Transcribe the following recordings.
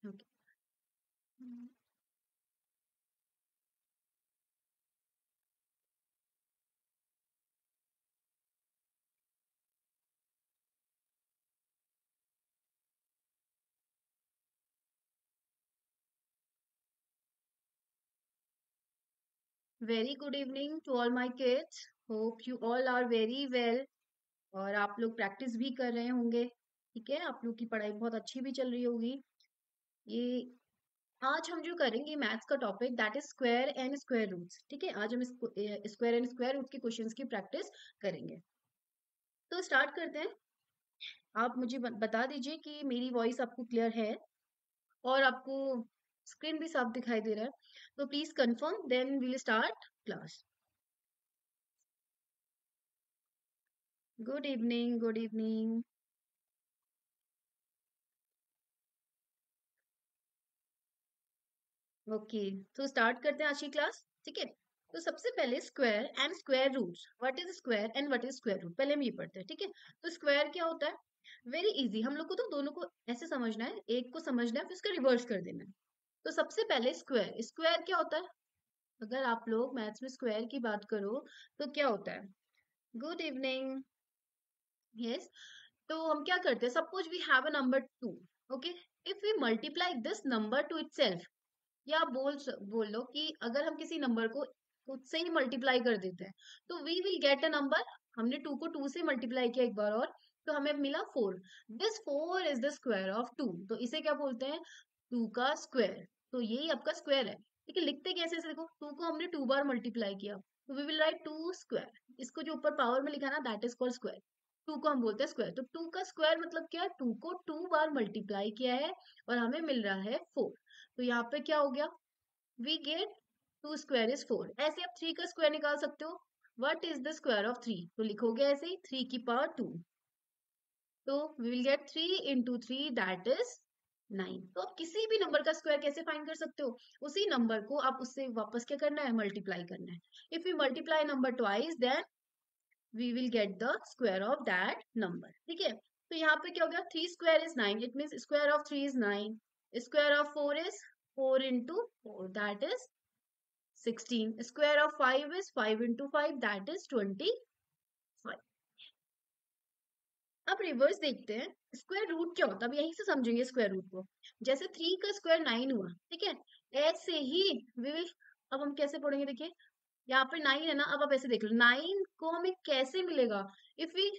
Okay. Very good evening to all my kids. Hope you all are very well. और आप लोग practice भी कर रहे होंगे। ठीक है, आप लोग की पढ़ाई बहुत अच्छी भी चल रही होगी। ये आज हम जो करेंगे मैथ्स का topic that is square and square roots. ठीक है, आज हम स्क्वायर एंड स्क्वायर रूट के क्वेश्चंस की प्रैक्टिस करेंगे। तो स्टार्ट करते हैं। आप मुझे बता दीजिए कि मेरी वॉइस आपको क्लियर है और आपको स्क्रीन भी साफ दिखाई दे रहा है। तो please confirm, then we will start class. Good evening, good evening. Okay, तो स्टार्ट करते हैं आज की क्लास। ठीक है, तो सबसे पहले square and square roots. What is square and what is square root, पहले हम ये पढ़ते हैं। ठीक है, तो स्क्वायर क्या होता है? वेरी इजी, हम लोग को तो दोनों को ऐसे समझना है, एक को समझना है फिर उसका रिवर्स कर देना है। तो सबसे पहले स्क्वायर, स्क्वायर क्या होता है? अगर आप लोग मैथ्स में स्क्वायर की बात करो तो क्या होता है? Good evening. यस, तो हम क्या करते हैं? Suppose we have a number 2। Okay, if we multiply this number to itself, या आप बोल लो कि अगर हम किसी नंबर को खुद से ही मल्टीप्लाई कर देते हैं तो we will get a number. हमने 2 को 2 से मल्टीप्लाई किया एक बार और, तो हमें मिला 4। This 4 is the square of 2। तो इसे क्या बोलते हैं? 2 का स्क्वायर। तो यही आपका स्क्वायर है। ठीक है, लिखते कैसे? से देखो, 2 को हमने 2 बार मल्टीप्लाई किया तो वी विल राइट 2 स्क्वायर। इसको जो ऊपर पावर में लिखा ना, दैट इज कॉल्ड स्क्वायर। 2 को हम बोलते हैं स्क्वायर। तो 2 का स्क्वायर मतलब क्या है? 2 को 2 बार मल्टीप्लाई किया है और हमें मिल रहा है 4। तो यहाँ पे क्या हो गया? We get 2 square is 4। ऐसे आप 3 का स्क्वायर निकाल सकते हो। What is the square of 3? तो लिखोगे ऐसे ही, 3 की पावर 2। तो we will get 3 into 3 that is 9। तो आप किसी भी नंबर का स्क्वायर कैसे फाइंड कर सकते हो? उसी नंबर को आप उससे वापस क्या करना है? मल्टीप्लाई करना है। If you multiply number twice then we will get the square of that number. ठीक है, तो यहाँ पे क्या हो गया? 3 square is 9, it mean square of 3 is 9। Square of 4 is 4 into 4 that is 16. Square of 5 is 5 into 5, that is 25. अब reverse देखते हैं, स्क्वायर रूट क्या होता है। अब यहीं से समझेंगे स्क्वायर रूट को। जैसे 3 का स्क्वायर 9 हुआ, ठीक है, ऐसे ही वी विल। अब हम कैसे पढ़ेंगे? देखिए, यहाँ पे 9 है ना, अब आप ऐसे देख लो 9 को हमें कैसे मिलेगा? If we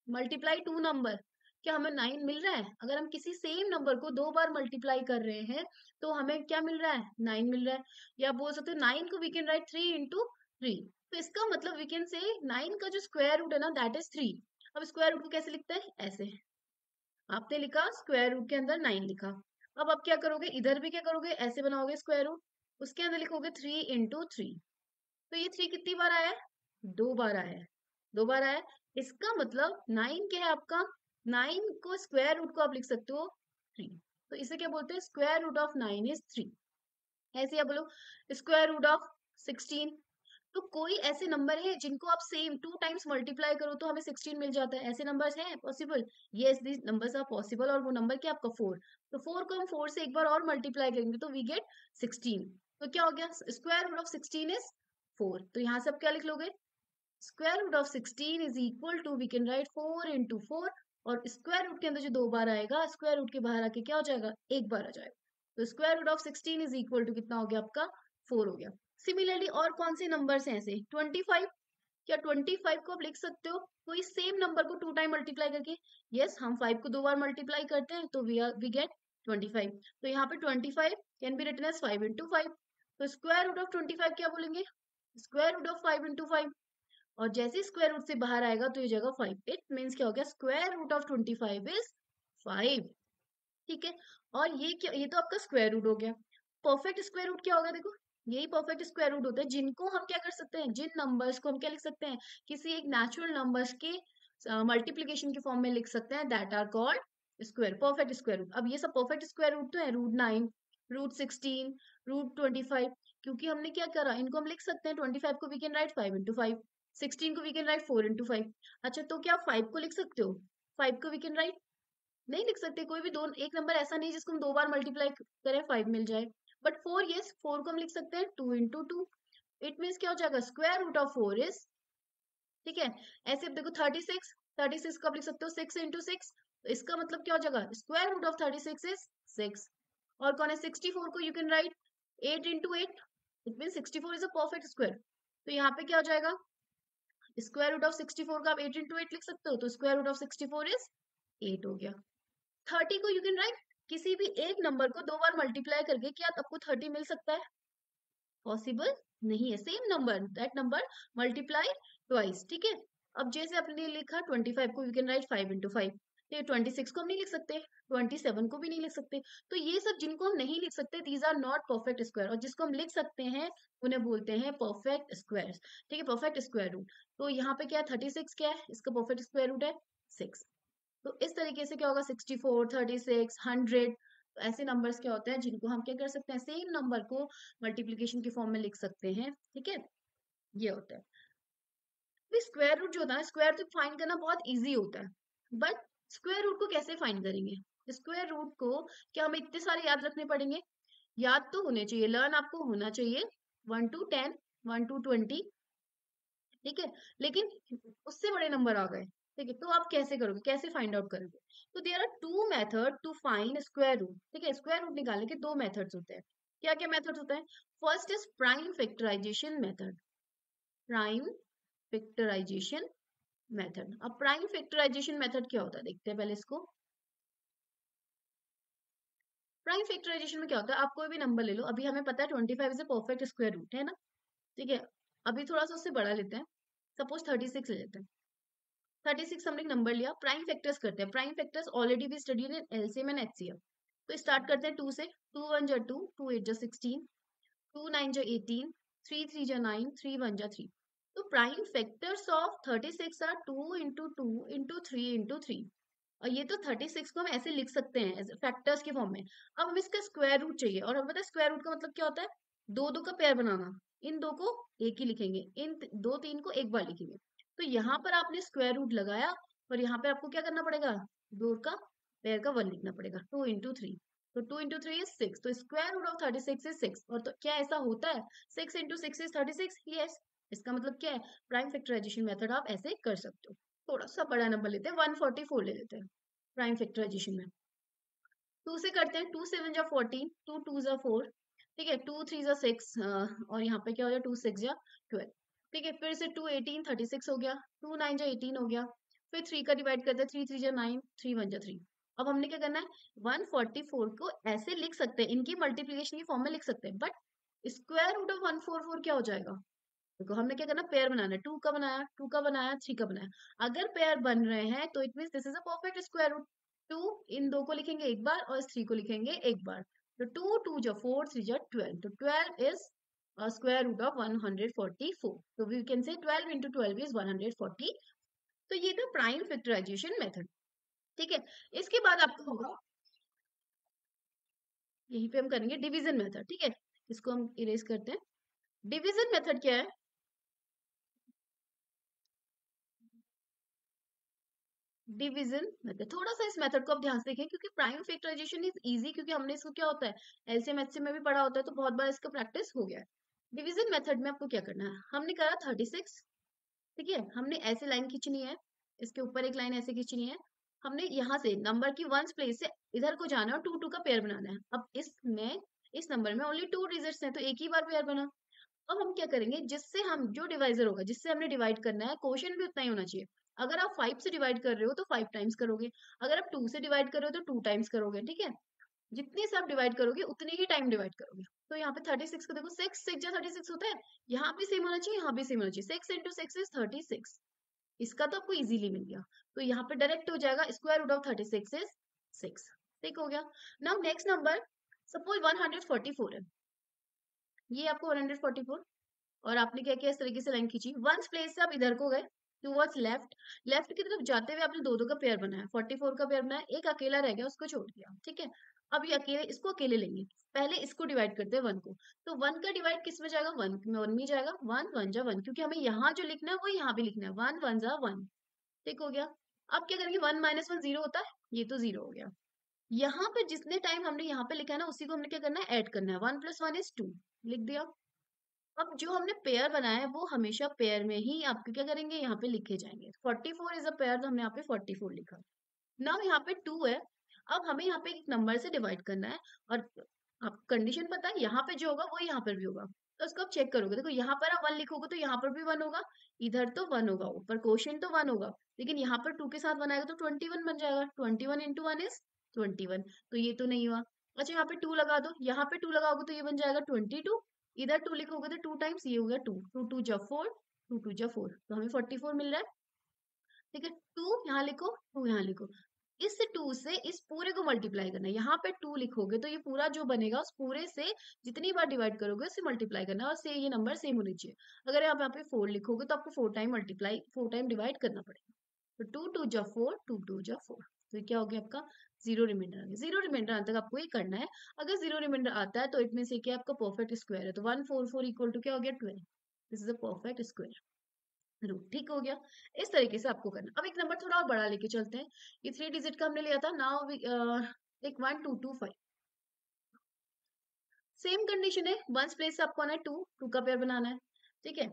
multiply two number, क्या हमें 9 मिल रहा है? अगर हम किसी सेम नंबर को 2 बार मल्टीप्लाई कर रहे हैं तो हमें क्या मिल रहा है? 9 मिल रहा है। या बोल सकते हो 9 को वी कैन राइट 3 इंटू 3। तो इसका मतलब वी कैन से 9 का जो स्क्वायर रूट है ना, दैट इज 3। अब स्क्वायर रूट को कैसे लिखते हैं? ऐसे। आपने लिखा स्क्वायर रूट के अंदर 9 लिखा। अब आप क्या करोगे? इधर भी क्या करोगे? ऐसे बनाओगे स्क्वायर रूट, उसके अंदर लिखोगे 3 इंटू 3। तो ये 3 कितनी बार आया है? 2 बार आया है। 2 बार आया है। इसका मतलब 9 क्या है आपका? 9 को स्क्वायर रूट को आप लिख सकते हो 3। तो इसे क्या बोलते हैं? Square root of 9 is 3। ऐसे आप बोलो स्क्वायर रूट ऑफ 16। तो कोई ऐसे नंबर है जिनको आप सेम 2 टाइम्स मल्टीप्लाई करो तो हमें 16 मिल जाता है? ऐसे नंबर्स हैं possible? Yes, these numbers are possible. और वो नंबर क्या आपका? 4। तो 4 को हम 4 से एक बार और मल्टीप्लाई करेंगे तो वी गेट 16। तो क्या हो गया? Square root of 16 is 4। तो यहाँ से आप क्या लिख लोगे? Square root of 16 is equal to, we can write 4 into 4। और स्क्वायर रूट के अंदर जो 2 बार आएगा, स्क्वायर रूट के बाहर आके क्या हो जाएगा? एक बार आ जाएगा। तो square root of 16 is equal to कितना हो गया आपका? 4 हो गया। सिमिलरली और कौन से नंबर्स हैं ऐसे? 25। क्या 25 को आप लिख सकते हो कोई सेम नंबर को 2 टाइम मल्टीप्लाई करके? यस, हम 5 को 2 बार मल्टीप्लाई करते हैं तो वी गेट 25। तो यहाँ पे 25 can be written as 5 into 5। तो स्क्वायर रूट ऑफ 25 क्या बोलेंगे? Square root of 5 into 5। और जैसे स्क्वायर रूट से बाहर आएगा तो ये जगह 5। इट मीन्स क्या हो गया? Square root of 25 is 5। ठीक है, और ये क्या? ये तो आपका स्क्वायर रूट हो गया। परफेक्ट स्क्वायर रूट क्या होगा? देखो, यही परफेक्ट स्क्वायर रूट होता है जिनको हम क्या कर सकते हैं? जिन नंबर्स को हम क्या लिख सकते हैं? किसी एक नेचुरल नंबर्स के मल्टीप्लीकेशन के फॉर्म में लिख सकते हैं, that are called square, perfect square root. अब ये सब परफेक्ट स्क्वायर रूट तो है, रूट 9, रूट 16, रूट 25। क्योंकि हमने क्या करा, इनको हम लिख सकते हैं। 25 को वी कैन राइट 5 इंटू 5। 16 को वी कैन राइट 4 इंटू 5। अच्छा, तो क्या 5 को लिख सकते हो? 5 को वी कैन राइट नहीं लिख सकते, कोई भी दो, एक नंबर ऐसा नहीं जिसको हम 2 बार मल्टीप्लाई करें 5 मिल जाए। बट 4, यस 4 को हम लिख सकते हैं 2 इंटू 2। इट मीन्स क्या हो जाएगा, स्क्वायर रूट ऑफ 4 इज, ठीक है। ऐसे देखो 36, 36 को आप लिख सकते हो 6 इंटू 6, तो इसका मतलब क्या हो जाएगा, स्क्वायर रूट ऑफ 36 इज 6। और कौन है 64 को you can right 8 into 8, it mean 64 is a perfect square. तो यहाँ पे क्या हो जाएगा, स्क्वायर रूट ऑफ 64 का आप 8 इंटू 8 लिख सकते हो, तो स्क्वायर रूट ऑफ 64 इज 8 हो गया। 30 को यू कैन राइट, किसी भी एक नंबर को 2 बार मल्टीप्लाई करके क्या आपको 30 मिल सकता है, पॉसिबल नहीं है। Same number, that number multiply twice, ठीक है। अब जैसे आपने लिखा 25 को यू कैन राइट 5 इंटू 5, तो 26 को हम नहीं लिख सकते, 27 को भी नहीं लिख सकते। तो ये सब जिनको हम नहीं लिख सकते, these are not perfect square, और जिसको हम लिख सकते हैं उन्हें बोलते हैं परफेक्ट स्क्वायर, ठीक है, परफेक्ट स्क्वायर रूट। तो यहाँ पे क्या है 36, क्या है इसका परफेक्ट स्क्वायर रूट है 6। तो इस तरीके से क्या होगा 64, 36, 100, तो ऐसे नंबर्स क्या होते हैं जिनको हम क्या कर सकते हैं, सेम नंबर को मल्टीप्लिकेशन के फॉर्म में लिख सकते हैं, ठीक है। ये होता है। स्क्वायर रूट जो होता है, स्क्वायर रूट फाइंड करना बहुत इजी होता है, बट स्क्वायर रूट को कैसे फाइंड करेंगे, स्क्वायर रूट को क्या हमें इतने सारे याद रखने पड़ेंगे, याद तो होने चाहिए, लर्न आपको होना चाहिए 1 to 10, 1 to 20, ठीक है। लेकिन उससे बड़े नंबर आ गए, ठीक है, तो आप कैसे करोगे, कैसे फाइंड आउट करोगे। तो there are two method to find square root, ठीक है। स्क्वायर रूट निकालने के दो मेथड्स होते हैं। क्या क्या मेथड्स होते हैं, first is prime factorization method, prime factorization method. अब प्राइम फैक्टराइजेशन मेथड क्या होता है, देखते हैं पहले इसको। प्राइम फैक्टराइजेशन में क्या होता है, आप कोई भी नंबर ले लो, अभी हमें पता है 25 is a perfect square root, है ना, ठीक है। अभी थोड़ा सा उससे बड़ा लेते हैं, सपोज 36 ले लेते हैं। 36 हमने नंबर लिया, प्राइम फैक्टर्स करते हैं, प्राइम फैक्टर्स ऑलरेडी भी studied in LCM and HCF. तो स्टार्ट करते हैं 2 से, 2 1 जा 2, 2 8 जा 16, 2 9 जा 18, 3 3 जा 9, 3 1 जा 3। तो prime factors of 36 are 2 into 2 into 3 into 3। और ये तो 36 को हम ऐसे लिख सकते हैं फैक्टर्स के फॉर्म में। अब हमें इसका स्क्वायर रूट चाहिए, और हमें पता है स्क्वायर रूट का मतलब क्या होता है, दो दो का पेयर बनाना। इन दो को एक ही लिखेंगे, इन दो तीन को एक बार लिखेंगे। तो यहाँ पर आपने स्क्वायर रूट लगाया, और यहाँ पे आपको क्या करना पड़ेगा, दो का पेयर का वन लिखना पड़ेगा, 2 इंटू 3। तो 2 इंटू 3 इज 6, तो स्क्वायर रूट ऑफ 36 इज 6। और तो क्या ऐसा होता है, 6 इंटू 6 इज 36, यस। इसका मतलब क्या है, प्राइम फैक्टराइजेशन मेथड आप ऐसे कर सकते हो। थोड़ा सा बड़ा नंबर लेते हैं, 144 ले लेते हैं प्राइम फैक्टराइजेशन में। 2 से करते हैं, 2 7 जा 14, 2 2 जा 4, ठीक है, 2 3 जा 6, और यहाँ पे क्या हो जाए 2 6 जा 12, ठीक है। फिर से 2 18 36 हो गया, 2 9 जा 18 हो गया। फिर 3 का डिवाइड करते हैं, 3 3 जा 9, 3 1 जा 3। अब हमने क्या करना है, 144 को ऐसे लिख सकते हैं, इनकी मल्टीप्लिकेशन की फॉर्म में लिख सकते हैं, बट स्क्वायर रूट ऑफ 144 क्या हो जाएगा, देखो हमने क्या करना, पेयर बनाना है, 2 का बनाया, 2 का बनाया, 3 का बनाया। अगर पेयर बन रहे हैं तो it mean this is a perfect square root. 2 इन दो को लिखेंगे एक बार, और इस 3 को लिखेंगे एक बार। तो 2 2 जा 4, 3 जा 12, तो 12 इज स्क्वायर रूट ऑफ 144। तो we can say 12 into 12 is 140। तो ये था प्राइम फैक्टराइजेशन मेथड, ठीक है। इसके बाद आपको होगा, यहीं पे हम करेंगे डिवीजन मेथड, ठीक है। इसको हम इरेज करते हैं। डिवीजन मेथड क्या है, डिवीजन मेथड, थोड़ा सा इस मेथड को आप ध्यान से देखें, क्योंकि प्राइम फैक्टराइजेशन इज इजी, क्योंकि हमने इसको क्या होता है एलसीएम एचसीएम में भी पढ़ा होता है, तो बहुत बार इसका प्रैक्टिस हो गया है। डिवीजन मेथड में आपको क्या करना है, हमने करा 36, ठीक है, हमने ऐसे लाइन खींचनी है, इसके ऊपर एक लाइन ऐसे खींचनी है। हमने यहाँ से नंबर की वंस प्लेस से इधर को जाना है, और 2 2 का पेयर बनाना है। अब इसमें इस नंबर में ओनली 2 डिजिट्स हैं, तो एक ही बार पेयर बना। अब हम क्या करेंगे, जिससे हम जो डिवाइजर होगा, जिससे हमने डिवाइड करना है, क्वोशिएंट भी उतना ही होना चाहिए। अगर आप 5 से डिवाइड कर रहे हो तो 5 टाइम्स करोगे, अगर आप 2 से डिवाइड कर रहे हो तो 2 टाइम्स करोगे, ठीक है। जितने से आप डिवाइड करोगे उतने ही टाइम डिवाइड करोगे। तो यहाँ पे 36 को देखो, 6 6 जा 36 होता है, यहाँ भी सेम होना चाहिए, यहाँ भी सेम होना चाहिए, 6 इंटू 6 इज 36। इसका तो आपको इजीली मिल गया, तो यहाँ पे डायरेक्ट हो जाएगा स्क्वायर रूट ऑफ 36 इज 6, ठीक हो गया। नाउ नेक्स्ट नंबर, सपोज 144 है, ये आपको 144, और आपने क्या किया, इस तरीके से लाइन खींची, वंस प्लेस से आप इधर को गए टूवर्ड्स लेफ्ट, लेफ्ट की तरफ जाते हुए आपने दो दो का पेयर बनाया, 44 का पेयर बनाया, एक अकेला रह गया, उसको छोड़ दिया, ठीक है। अब ये अकेले, इसको अकेले लेंगे, पहले इसको डिवाइड करते हैं 1 को। तो 1 का डिवाइड किस में जाएगा, 1 में, 1 में जाएगा, 1 1 जा 1, क्योंकि हमें यहाँ जो लिखना है वो यहाँ भी लिखना है, 1 1 जा 1, ठीक हो गया। अब क्या करेंगे, 1 माइनस 1 0 होता है, ये तो 0 हो गया। यहाँ पे जितने टाइम हमने यहाँ पे लिखा है ना, उसी को हमने क्या करना है, ऐड करना है। 1 + 1 = 2, लिख दिया। अब जो हमने पेयर बनाया है वो हमेशा पेयर में ही आपके क्या करेंगे, यहाँ पे लिखे जाएंगे। 44 इज अ पेयर, तो हमने यहाँ पे 44 लिखा। नाउ यहाँ पे 2 है। अब हमें यहाँ पे एक नंबर से डिवाइड करना है, और आप कंडीशन पता है, यहाँ पे जो होगा वो यहाँ पर भी होगा। तो उसको आप चेक करोगे, देखो यहाँ पर आप 1 लिखोगे तो यहाँ पर भी 1 होगा, इधर तो 1 होगा, ऊपर क्वोशिएंट तो 1 होगा, लेकिन यहाँ पर 2 के साथ 1 आएगा तो 21 बन जाएगा। 21 × 1 = 21, तो ये तो नहीं हुआ। अच्छा, यहाँ पे 2 लगा दो, यहाँ पे 2 लगाओगे तो ये बन जाएगा 22, इधर 2 लिखोगे तो 2 टाइम्स ये हो गया 2, 2 2 जा 4, 2 2 जा 4, तो हमें 44 मिल रहा है। ठीक है, 2 यहाँ लिखो, 2 यहाँ लिखो, इस 2 से इस पूरे को मल्टीप्लाई करना है। यहाँ पे 2 लिखोगे तो ये पूरा जो बनेगा उस पूरे से जितनी बार डिवाइड करोगे उससे मल्टीप्लाई करना है, और से ये नंबर सेम होनी चाहिए। अगर आप यहाँ पे 4 लिखोगे तो आपको 4 टाइम डिवाइड करना पड़ेगा। तो 2 2 जा 4, 2 2 जा 4, तो ये क्या हो गया आपका, 0 रिमाइंडर आ गया। 0 रिमाइंडर आने तक आपको ये करना है। अगर 0 रिमाइंडर आता है तो इट मींस क्या, आपका परफेक्ट स्क्वायर है। तो 144 = क्या हो गया, 12। This is a perfect square root. ठीक हो गया। इस तरीके से आपको करना। अब एक नंबर थोड़ा और बड़ा लेके चलते हैं। ये 3 डिजिट का हमने लिया था। नाउ एक 1 2 2 5, सेम कंडीशन है। वंस प्लेस से आपको आना है 2, 2 का पेयर बनाना है। ठीक है,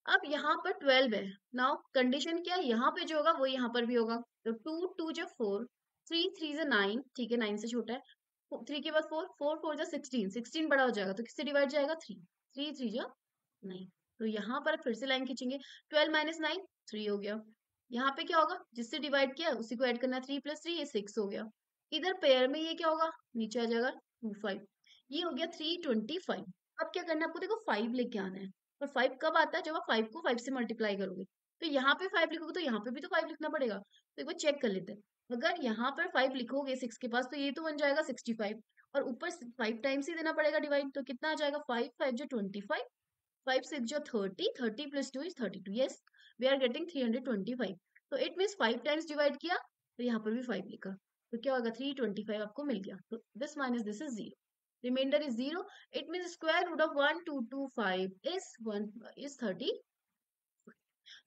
अब यहाँ पर 12 है। नाउ कंडीशन क्या है, यहाँ पे जो होगा वो यहाँ पर भी होगा। तो 2 2 जा 4, 3 3 जा 9, ठीक है 9 से छोटा है। 3 के बाद 4, 4 4 जा 16, 16 बड़ा हो जाएगा तो किससे डिवाइड जाएगा, 3, 3 3 जा 9। तो यहाँ पर फिर से लाइन खींचेंगे। 12 - 9 3 हो गया। यहाँ पे क्या होगा, जिससे डिवाइड किया उसी को ऐड करना है। 3 + 3 ये 6 हो गया। इधर पेयर में ये क्या होगा, नीचे आ जाएगा 2 5, ये हो गया 325। अब क्या करना है आपको, देखो 5 लेके आना है। और 5 कब आता है, जब आप 5 को 5 से मल्टीप्लाई करोगे। तो यहाँ पे 5 लिखोगे तो यहाँ पे भी तो 5 लिखना पड़ेगा। तो एक बार चेक कर लेते हैं। अगर यहाँ पर 5 लिखोगे 6 के पास तो ये तो बन जाएगा 65, और ऊपर 5 टाइम्स ही देना पड़ेगा डिवाइड। तो कितना आ जाएगा, 5 5 जो 25, 5 6 जो 30, 30 + 2 = 32। Yes, we are getting 325। तो इट मीन्स 5 टाइम्स डिवाइड किया तो यहाँ पर भी 5 लिखा, तो क्या होगा, 325 आपको मिल गया। तो this minus this is 0, remainder is 0। It means square root of 1225 is 30।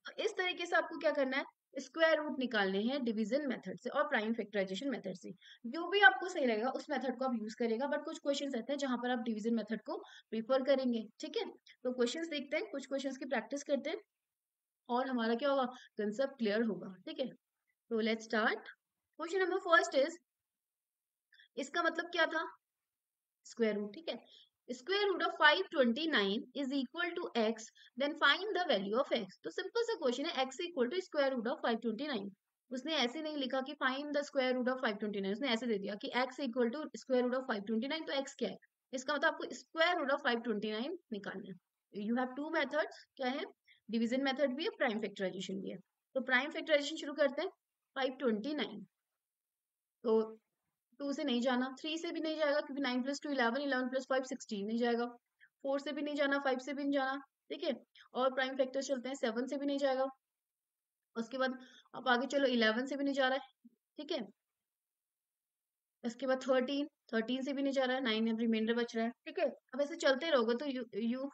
तो इस तरीके से आपको क्या करना है, स्क्वायर रूट निकालने हैं डिवीजन मेथड से और प्राइम फैक्टराइजेशन मेथड से। जो भी आपको सही लगेगा उस मेथड को आप यूज करेगा, बट कुछ क्वेश्चंस रहते हैं जहां पर आप डिवीजन मेथड को प्रीफर करेंगे। ठीक है, तो क्वेश्चंस देखते हैं, कुछ क्वेश्चंस की प्रैक्टिस करते हैं और हमारा क्या होगा, कंसेप्ट क्लियर होगा। ठीक है, तो let's start. Question number first is, इसका मतलब क्या था, स्क्वायर रूट। ठीक है, square root of 529 is equal to x, then find the value of x. तो सिंपल सा क्वेश्चन है, x equal to square root of 529। उसने ऐसे नहीं लिखा कि find the square root of 529, उसने ऐसे दे दिया कि x equal to square root of 529। तो एक्स क्या है, इसका मतलब आपको स्क्वायर रूट ऑफ 529 निकालना है। यू हैव टू मेथड्स, क्या है, डिवीजन मेथड भी है, प्राइम फैक्टराइजेशन भी है। तो प्राइम फैक्टराइजेशन शुरू करते हैं। 529, तो 2 से नहीं जाना, 3 से भी नहीं जाएगा क्योंकि 9 + 2 11, 11 + 5 16, नहीं जाएगा। 4 से भी नहीं जाना, 5 से भी नहीं जाना। ठीक है, और प्राइम फैक्टर चलते हैं, 7 से भी नहीं जाएगा। उसके बाद अब आगे चलो, 11 से भी नहीं जा रहा है। ठीक है, उसके बाद 13, 13 से भी नहीं जा रहा है, 9 रिमाइंडर बच रहा है। ठीक है, अब ऐसे चलते रहोगे तो you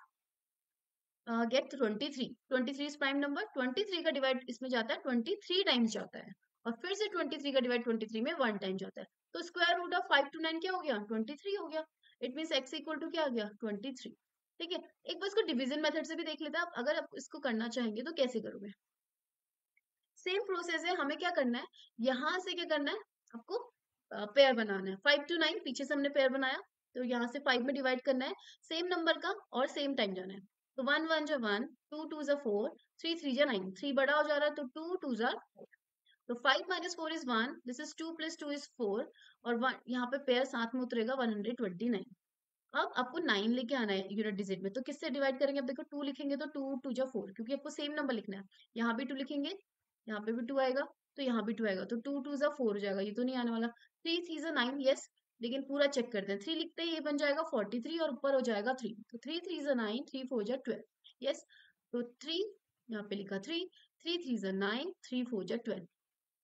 get 23। 23 is prime number. 23 का डिवाइड इसमें जाता है 23 टाइम्स जाता है, और फिर से 23 का डिवाइड 23 में 1 टाइम जाता है। तो स्क्वायर रूट ऑफ 529 क्या हो गया, 23 हो गया। It means x equal to क्या आ गया, 23। ठीक है, एक बार इसको डिवीजन मेथड से भी देख लेते हैं आप, अगर आप इसको करना चाहेंगे तो कैसे करोगे। सेम प्रोसेस है, हमें क्या करना है, यहाँ से क्या करना है आपको, पेयर बनाना है। 5 to 9 पीछे से हमने पेयर बनाया, तो यहाँ से 5 में डिवाइड करना है सेम नंबर का और सेम टाइम जाना है। तो 1 1 जा 1, 2 2 जा 4, 3 3 जा 9, 3 बड़ा हो जा रहा है तो 2 2 जा 4। तो 5 - 4 इज 1, दिस इज 2 + 2 इज 4, और 1 यहाँ पे पेयर साथ में उतरेगा 129। अब आपको 9 लेके आना है यूनिट डिजिट में, तो किससे डिवाइड करेंगे, अब देखो 2 लिखेंगे तो 2 2 जा 4, क्योंकि आपको सेम नंबर लिखना है। यहाँ भी 2 लिखेंगे, यहाँ पे भी 2 आएगा, तो यहाँ भी 2 आएगा, तो 2 2 जा 4 हो जाएगा, ये तो नहीं आने वाला। 3 3 जा 9, यस, लेकिन पूरा चेक करते हैं। 3 लिखते ही ये बन जाएगा 43 और ऊपर हो जाएगा 3, तो 3 3 जा 9, 3 4 जा 12, यस। तो 3 यहाँ पे लिखा 3, 3 3 जा 9, 3 4 जा 12।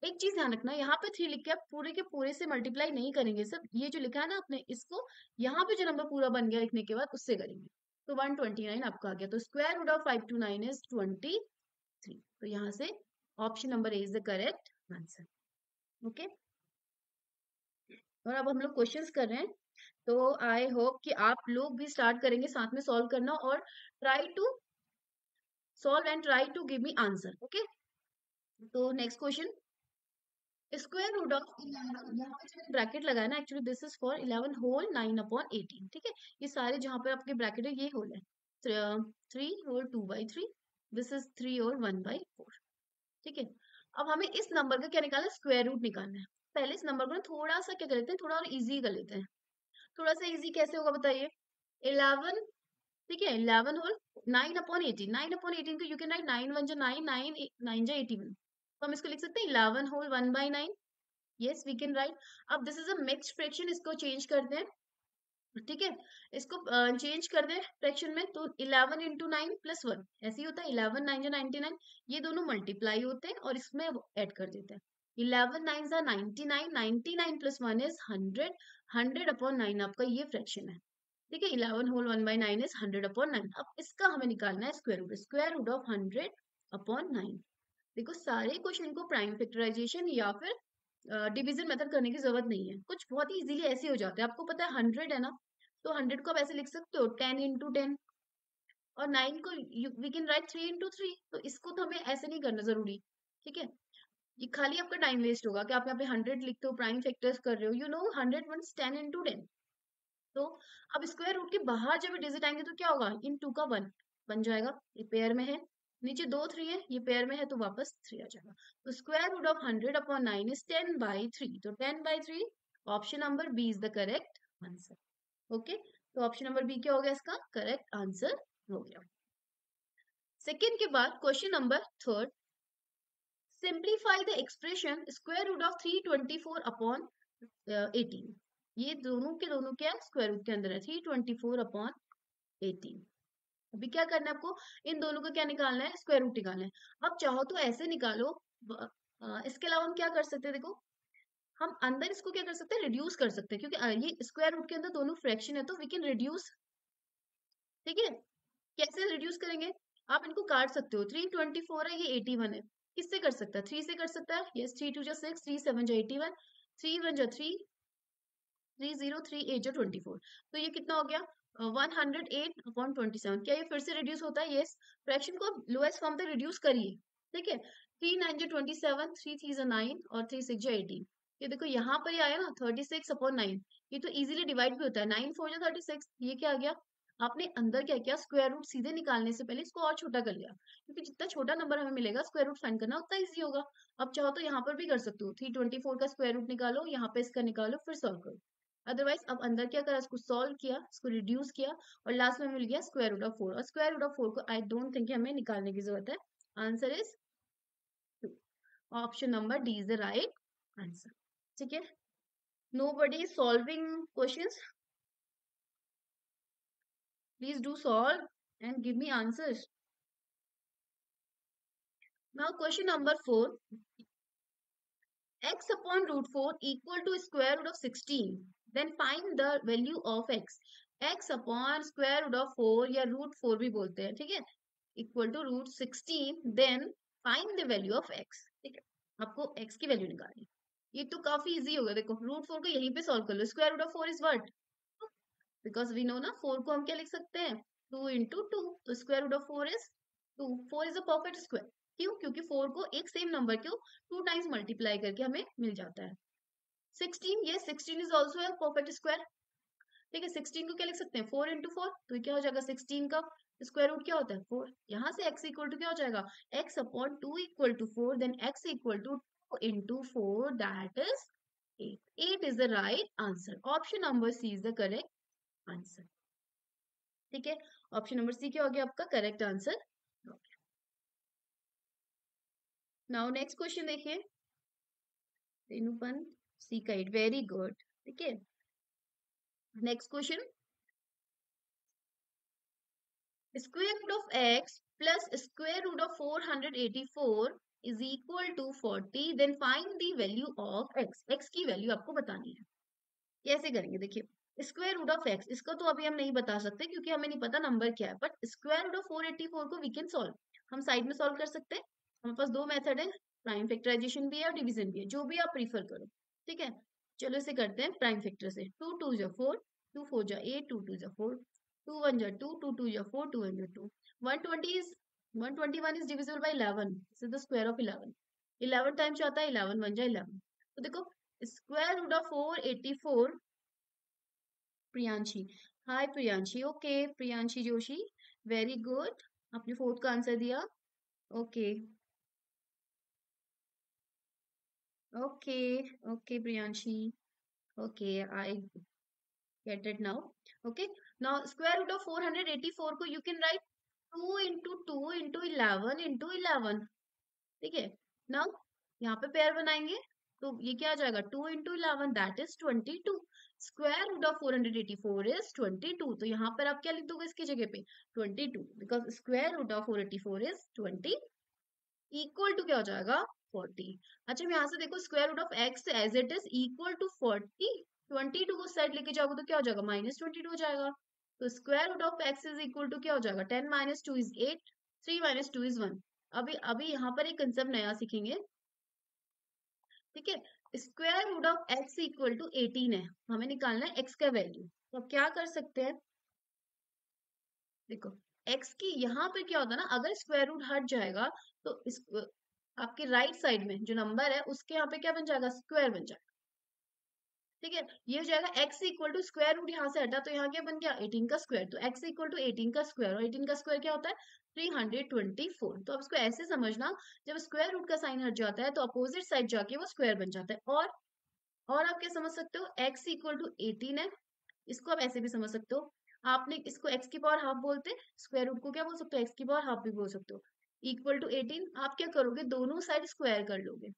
एक चीज ध्यान रखना, यहाँ पे 3 लिख के आप पूरे के पूरे से मल्टीप्लाई नहीं करेंगे, सब ये जो लिखा है ना आपने, इसको यहाँ पे जो नंबर पूरा बन गया लिखने के बाद उससे करेंगे। तो 129 आपका आ गया। तो स्क्वायर रूट ऑफ 529 इज 23। तो यहाँ से option number A is the correct answer. Okay, और अब हम लोग क्वेश्चंस कर रहे हैं, तो आई होप कि आप लोग भी स्टार्ट करेंगे साथ में सॉल्व करना, और try to solve and try to give me answer. Okay, तो next question, square root of 11, यहाँ पे जो ब्रैकेट लगाया ना, actually this is for 11 whole 9/18। ठीक है, ये सारे जहाँ पे आपके ब्रैकेट है ये होल है, 3 होल 2/3, दिस इज 3 और 1/4। ठीक है, अब हमें इस नंबर का क्या निकालना है, स्क्वायर रूट निकालना है। पहले इस नंबर को ना थोड़ा सा क्या कर लेते हैं, थोड़ा और इजी कर लेते हैं। थोड़ा सा इजी कैसे होगा बताइए, 11, ठीक है, 11 होल 9/18, 9/18 को यू कैन राइट 9 1 जा 9, 9 9 जा 81, तो हम इसको लिख सकते हैं 11 whole 1/9। Yes we can write. अब this is a mixed fraction, इसको चेंज करते हैं। ठीक है, इसको चेंज कर दें फ्रैक्शन में, तो 11 इंटू 9 प्लस 1 ऐसे ही होता है, 11 9 जा 99, ये दोनों मल्टीप्लाई होते हैं और इसमें ऐड कर देते हैं। 11 9 जा 99, 99 प्लस 1 इज 100, 100/9 आपका ये फ्रैक्शन है। ठीक है, 11 होल 1/9 इज 100/9। अब इसका हमें निकालना है square root, square root of 100/9। देखो सारे क्वेश्चन को प्राइम फैक्टराइजेशन या फिर डिवीजन मेथड करने की जरूरत नहीं है, कुछ बहुत ही इजीली ऐसे हो जाते हैं। आपको पता है 100 है ना, तो 100 को आप ऐसे लिख सकते हो 10 इंटू 10, और 9 को वी कैन राइट 3 इंटू 3, तो इसको तो हमें ऐसे नहीं करना जरूरी। ठीक है, ये खाली आपका टाइम वेस्ट होगा कि आप यहाँ पे 100 लिखते हो, प्राइम फैक्टर्स कर रहे हो, यू नो 100 वंस 10 इंटू 10। तो अब स्क्वायर रूट के बाहर जब डिजिट आएंगे तो क्या होगा, इन टू का 1 बन जाएगा, ये पेयर में है, नीचे 2 3 है, ये पेयर में है तो वापस 3 आ जाएगा। तो स्क्वायर रूट ऑफ 100/9 इज 10/3, तो 10/3, option number B is the correct answer. Okay, तो ऑप्शन नंबर बी क्या हो गया, इसका करेक्ट आंसर हो गया। सेकेंड के बाद question number third, simplify the expression square root of 324/18। ये दोनों के दोनों क्या स्क्वायर रूट के अंदर है, 324/18। अभी क्या करना है आपको, इन दोनों का क्या निकालना है, स्क्वायर रूट निकालना है। अब चाहो तो ऐसे निकालो, इसके अलावा हम क्या कर सकते हैं, देखो हम अंदर इसको क्या कर सकते हैं, रिड्यूस कर सकते हैं, क्योंकि ये स्क्वायर रूट के अंदर दोनों फ्रैक्शन है, तो वी कैन रिड्यूस। ठीक है, कैसे रिड्यूस करेंगे, आप इनको काट सकते हो, 324 है, ये 81 है, किससे कर सकता है, 3 से कर सकता है। यस, 3 2 जा 6, 3 7 जा 81, 3 1 जा 3, 3 0 3 8 जा 24, तो ये कितना हो गया, 108/27। क्या ये फिर से रिड्यूस होता है, यस। फ्रैक्शन को लोएस्ट फॉर्म तक रिड्यूस करिए। ठीक है, 3 9 जा 27, 3 3 जा 9 और 3 6 जा 18, ये देखो यहाँ पर ही आया ना 36/9, ये तो इजीली डिवाइड भी होता है, 9 4 जा 36, ये क्या आ गया, आपने अंदर क्या किया, स्क्वायर रूट सीधे निकालने से पहले इसको और छोटा कर लिया, क्योंकि जितना छोटा नंबर हमें मिलेगा स्क्वायर रूट फाइंड करना उतना इजी होगा। अब चाहो तो यहाँ पर भी कर सकते हो, 324 का स्क्वायर रूट निकालो, यहाँ पे इसका निकालो, फिर सॉल्व करो। अदरवाइज अब अंदर क्या करा, इसको सॉल्व किया, इसको रिड्यूस किया, और लास्ट में मिल गया स्क्वायर रूट ऑफ 4, और स्क्वायर रूट ऑफ 4 को आई डोंट थिंक हमें निकालने की जरूरत है। Answer is option number D is the right answer. ठीक है, nobody is solving questions, please do solve and give me answers. Now question number 4, x upon root 4 equal to square root of 16, then find the value of x. x upon square root of 4 या root 4 भी बोलते हैं, ठीक है, equal to root 16, then find the value of x। ठीक है, आपको x की वैल्यू निकालनी, ये तो काफी इजी होगा। देखो रूट 4 को यहीं पे सॉल्व कर लो, square root of 4 is what, because we know ना 4 को हम क्या लिख सकते हैं, 2 इंटू 2, तो square root of 4 is 2, 4 is a perfect square. क्यों, क्योंकि 4 को एक सेम नंबर को 2 टाइम्स मल्टीप्लाई करके हमें मिल जाता है। 16, ये 16 is also a perfect square. ठीक है, 16 को क्या लिख सकते हैं, 4 इंटू 4, तो ये क्या हो जाएगा, 16 का स्क्वायर रूट क्या होता है, 4। यहाँ से x इक्वल टू क्या हो जाएगा, x upon 2 equal to 4, then x equal to 2 into 4, that is 8। 8 is the right answer, option number C is the correct answer. ठीक है, ऑप्शन नंबर सी क्या हो गया आपका correct answer. Now next question देखिए, रेणुपन सी का 8, very good. ठीक है, next question, square root of x plus square root of 484 is equal to 40, then find the value of x। x की वैल्यू आपको बतानी है, कैसे करेंगे देखिए, स्क्वायर रूट ऑफ x, इसको तो अभी हम नहीं बता सकते क्योंकि हमें नहीं पता नंबर क्या है, बट स्क्वायर रूट ऑफ 484 को वी कैन सॉल्व, हम साइड में सॉल्व कर सकते हैं। हमारे पास दो मेथड है, प्राइम फैक्टराइजेशन भी है और डिवीजन भी है, जो भी आप प्रीफर करो। ठीक है, चलो इसे करते हैं प्राइम फैक्टर से। 2 2 जा 4, 2 4 जा 8, 2 2 जा 4, 2 1 जा 2, 2 2 जा 4, 2 1 जा 2। 120 is 121 is divisible by 11, this is the square of 11। 11 times आता है 11, 1 जा 11। तो देखो square root of 484, Priyanshi, hi Priyanshi, okay Priyanshi Joshi, very good, आपने फोर्थ का आंसर दिया। Okay okay okay Priyanshi, okay I get it now. Okay, now square root of 484 को you can write 2 into 2 into 11 into 11। ठीक है, नाउ यहाँ पे पेयर बनाएंगे तो ये क्या आ जाएगा, 2 into 11 that is 22। Square root of 484 is 22, तो यहाँ पर आप क्या लिख दोगे इसकी जगह पे 22, because square root of 484 is 20, equal to क्या हो जाएगा 40। अच्छा मैं यहाँ से देखो square root of x as it is equal to 40, 22 को साइड लेके जाओगे तो क्या हो जाएगा -22 हो जाएगा। तो square root of x is equal to क्या हो जाएगा, 10 - 2 is 8, 3 - 2 is 1। अभी अभी यहाँ पर एक कंसेप्ट नया सीखेंगे। ठीक है, square root of x equal to 18 है, हमें निकालना है एक्स का वैल्यू। तो अब क्या कर सकते हैं, देखो एक्स की यहाँ पे क्या होता है ना, अगर स्क्वायर रूट हट जाएगा तो इस आपके राइट साइड में जो नंबर है उसके यहाँ पे क्या बन जाएगा, स्क्वायर बन जाएगा। ठीक है, ये हो जाएगा x equal to square root, यहाँ से हटा तो यहाँ क्या बन गया 18 का स्क्वायर, तो x इक्वल टू 18 का स्क्वायर, और 18 का स्क्वायर क्या होता है 324। तो अब इसको ऐसे समझना, जब स्क्वायर रूट का साइन हट जाता है तो अपोजिट साइड जाके वो स्क्वायर बन जाता है। और आप क्या समझ सकते हो, x इक्वल टू 18 है, इसको आप ऐसे भी समझ सकते हो, आपने इसको x की पावर हाफ बोलते हैं, स्क्वायर रूट को क्या बोल सकते हो, x की पावर हाफ भी बोल सकते हो। इक्वल टू 18, आप क्या करोगे दोनों साइड स्क्वायर कर लोगे,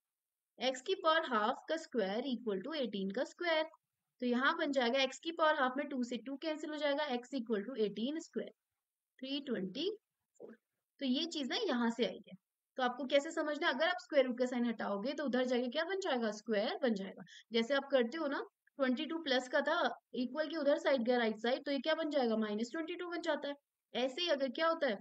x की पावर हाफ का स्क्वायर इक्वल टू 18 का स्क्वायर। तो यहाँ बन जाएगा x की पावर हाफ में 2 से 2 कैंसिल हो जाएगा, x इक्वल टू 18 स्क्वायर 324। तो ये चीज ना यहाँ से आई है। तो आपको कैसे समझना है, अगर आप स्क्वायर रूट का साइन हटाओगे तो उधर जाके क्या बन जाएगा, स्क्वायर बन जाएगा। जैसे आप करते हो ना 22 प्लस का था, इक्वल के उधर साइड गया राइट साइड, तो ये क्या बन जाएगा -22 बन जाता है। ऐसे ही अगर क्या होता है,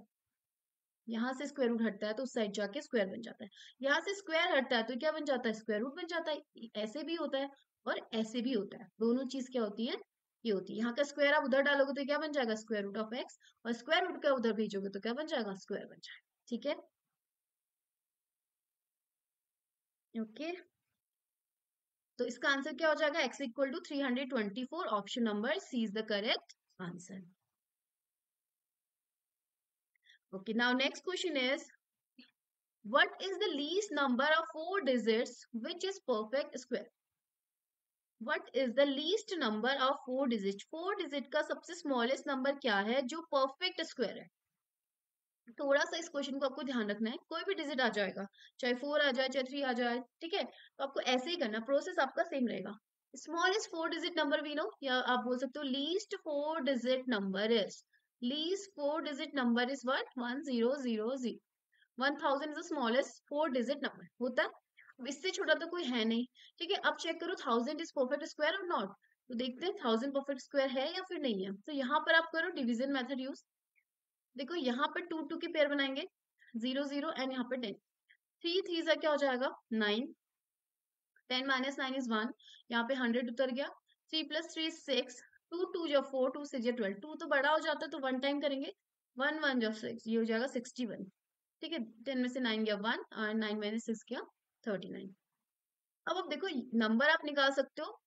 यहाँ से स्क्वायर रूट हटता है तो उस साइड जाके स्क्वायर बन जाता है, यहाँ से स्क्वायर हटता है तो क्या बन जाता है, स्क्वायर रूट बन जाता है। ऐसे भी होता है और ऐसे भी होता है, दोनों चीज क्या होती है, ये होती है। यहाँ का स्क्वायर आप उधर डालोगे तो क्या बन जाएगा, स्क्वायर रूट ऑफ एक्स, और स्क्वायर रूट का उधर भेजोगे तो क्या बन जाएगा, स्क्वायर बन जाएगा। ठीक है, ओके, तो इसका आंसर क्या हो जाएगा, x equal to 324, option number C is the correct answer. Okay, now next question is what is the least number of 4 digits which is perfect square? What is the least number of 4 digits? 4 digit का सबसे smallest number क्या है जो perfect square है? थोड़ा सा इस question को आपको ध्यान रखना है, कोई भी डिजिट आ जाएगा, चाहे 4 आ जाए चाहे 3 आ जाए, ठीक है, तो आपको ऐसे ही करना, प्रोसेस आपका सेम रहेगा। Smallest 4 digit number we know, या आप बोल सकते हो least 4 digit number is, least 4 digit number is what, 1000। 1000 is the smallest 4 digit number होता है, अब इससे छोटा तो कोई है नहीं। ठीक है, अब चेक करो 1000 इज परफेक्ट स्क्वायर और नॉट, तो देखते हैं 1000 परफेक्ट स्क्वायर है या फिर नहीं है। तो यहाँ पर आप करो डिवीजन मेथड यूज, देखो यहाँ पर 2 2 के पेयर बनाएंगे, 0 0 एंड यहाँ पर 10, 3 3 से क्या हो जाएगा 9, 10 - 9 इज 1, यहाँ पे 100 उतर गया, 3 + 3 6, 2 2 जा 4, 2 6 जा 12, 2 तो बड़ा हो जाता है तो 1 टाइम करेंगे, 1 1 जा 6, ये हो जाएगा 61। ठीक है, 10 में से 9 गया 1 और 9 में 6 गया 39। अब देखो नंबर आप निकाल सकते हो,